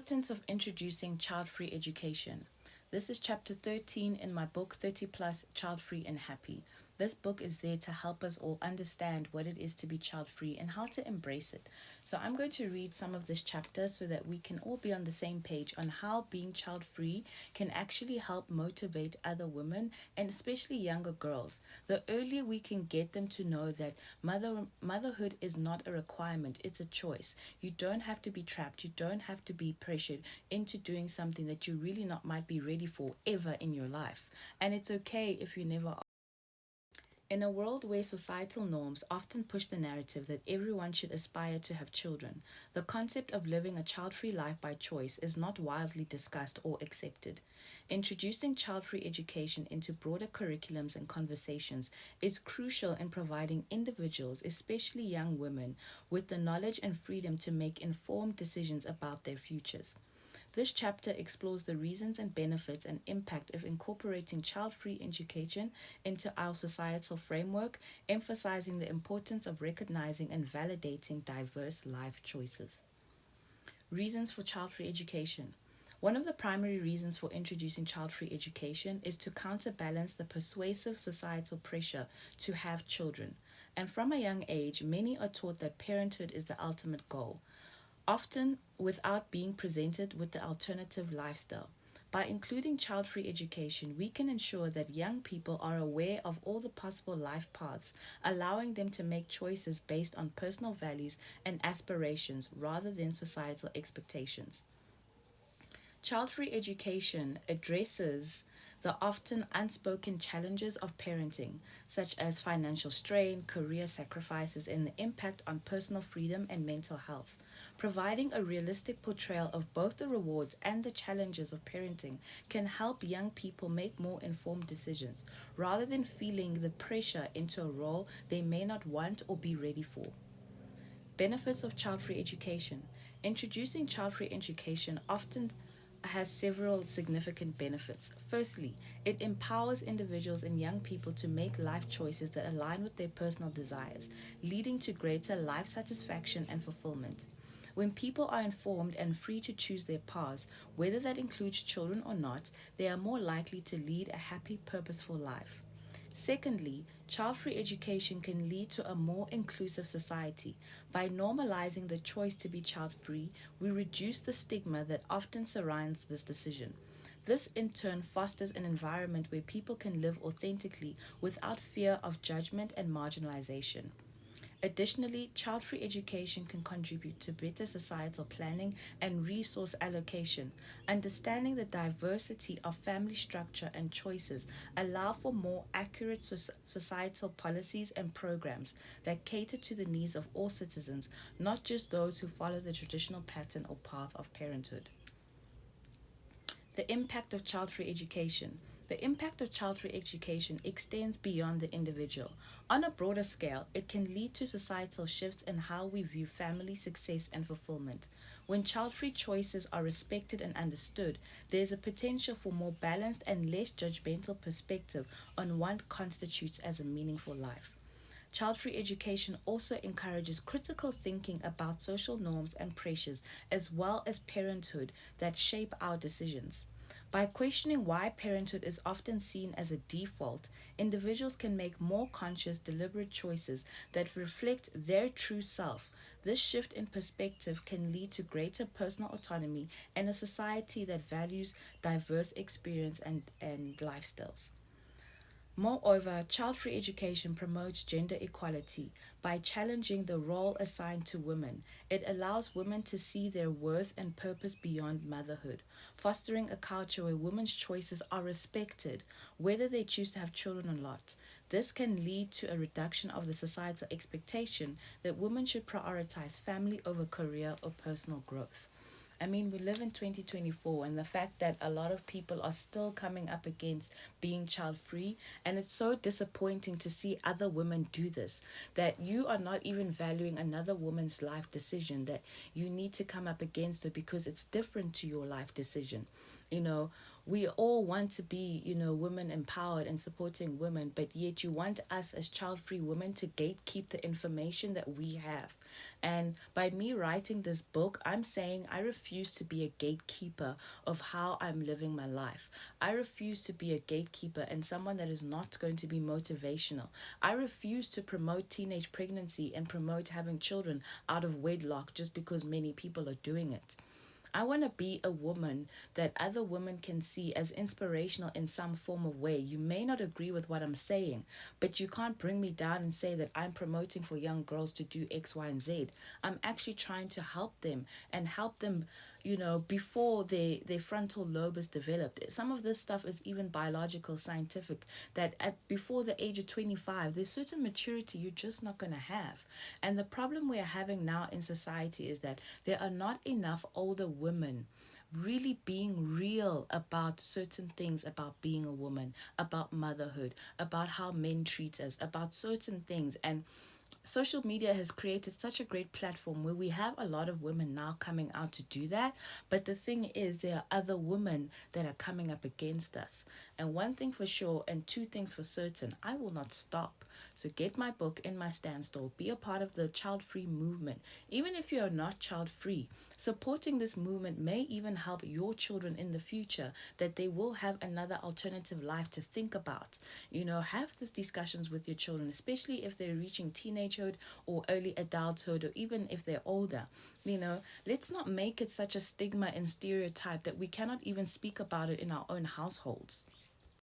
importance of introducing child-free education. This is chapter 13 in my book 30 Plus Child-Free and Happy. This book is there to help us all understand what it is to be child-free and how to embrace it. So I'm going to read some of this chapter so that we can all be on the same page on how being child-free can actually help motivate other women and especially younger girls. The earlier we can get them to know that motherhood is not a requirement, it's a choice. You don't have to be trapped, you don't have to be pressured into doing something that you really not might be ready for ever in your life. And it's okay if you never are. In a world where societal norms often push the narrative that everyone should aspire to have children, the concept of living a child-free life by choice is not widely discussed or accepted. Introducing child-free education into broader curriculums and conversations is crucial in providing individuals, especially young women, with the knowledge and freedom to make informed decisions about their futures. This chapter explores the reasons and benefits and impact of incorporating child-free education into our societal framework, emphasizing the importance of recognizing and validating diverse life choices. Reasons for child-free education. One of the primary reasons for introducing child-free education is to counterbalance the persuasive societal pressure to have children. And from a young age, many are taught that parenthood is the ultimate goal, often without being presented with the alternative lifestyle. By including child-free education, we can ensure that young people are aware of all the possible life paths, allowing them to make choices based on personal values and aspirations rather than societal expectations. Child-free education addresses the often unspoken challenges of parenting, such as financial strain, career sacrifices, and the impact on personal freedom and mental health. Providing a realistic portrayal of both the rewards and the challenges of parenting can help young people make more informed decisions, rather than feeling the pressure into a role they may not want or be ready for. Benefits of child-free education. Introducing child-free education often has several significant benefits. Firstly, it empowers individuals and young people to make life choices that align with their personal desires, leading to greater life satisfaction and fulfillment. When people are informed and free to choose their paths, whether that includes children or not, they are more likely to lead a happy, purposeful life. Secondly, child-free education can lead to a more inclusive society. By normalizing the choice to be child-free, we reduce the stigma that often surrounds this decision. This in turn fosters an environment where people can live authentically without fear of judgment and marginalization. Additionally, child-free education can contribute to better societal planning and resource allocation. Understanding the diversity of family structure and choices allow for more accurate societal policies and programs that cater to the needs of all citizens, not just those who follow the traditional pattern or path of parenthood. The impact of child-free education. The impact of child-free education extends beyond the individual. On a broader scale, it can lead to societal shifts in how we view family success and fulfillment. When child-free choices are respected and understood, there is a potential for more balanced and less judgmental perspective on what constitutes as a meaningful life. Child-free education also encourages critical thinking about social norms and pressures, as well as parenthood that shape our decisions. By questioning why parenthood is often seen as a default, individuals can make more conscious, deliberate choices that reflect their true self. This shift in perspective can lead to greater personal autonomy and a society that values diverse experience and lifestyles. Moreover, child-free education promotes gender equality by challenging the role assigned to women. It allows women to see their worth and purpose beyond motherhood, fostering a culture where women's choices are respected, whether they choose to have children or not. This can lead to a reduction of the societal expectation that women should prioritize family over career or personal growth. I mean, we live in 2024, and the fact that a lot of people are still coming up against being child free, and it's so disappointing to see other women do this, that you are not even valuing another woman's life decision, that you need to come up against it because it's different to your life decision. You know, We all want to be, women empowered and supporting women, but yet you want us as child free women to gatekeep the information that we have. And by me writing this book, I'm saying I refuse to be a gatekeeper of how I'm living my life. I refuse to be a gatekeeper and someone that is not going to be motivational. I refuse to promote teenage pregnancy and promote having children out of wedlock just because many people are doing it. I want to be a woman that other women can see as inspirational in some form of way. You may not agree with what I'm saying, but you can't bring me down and say that I'm promoting for young girls to do X, Y, and Z. I'm actually trying to help them and help them, before their frontal lobe is developed. Some of this stuff is even biological, scientific, that before the age of 25, there's certain maturity you're just not going to have. And the problem we are having now in society is that there are not enough older women really being real about certain things, about being a woman, about motherhood, about how men treat us, about certain things. And social media has created such a great platform where we have a lot of women now coming out to do that. But the thing is, there are other women that are coming up against us. And one thing for sure, and two things for certain, I will not stop. So get my book in my stand store, be a part of the child free movement. Even if you are not child free, supporting this movement may even help your children in the future, that they will have another alternative life to think about. Have these discussions with your children, especially if they're reaching teenagehood or early adulthood, or even if they're older. Let's not make it such a stigma and stereotype that we cannot even speak about it in our own households.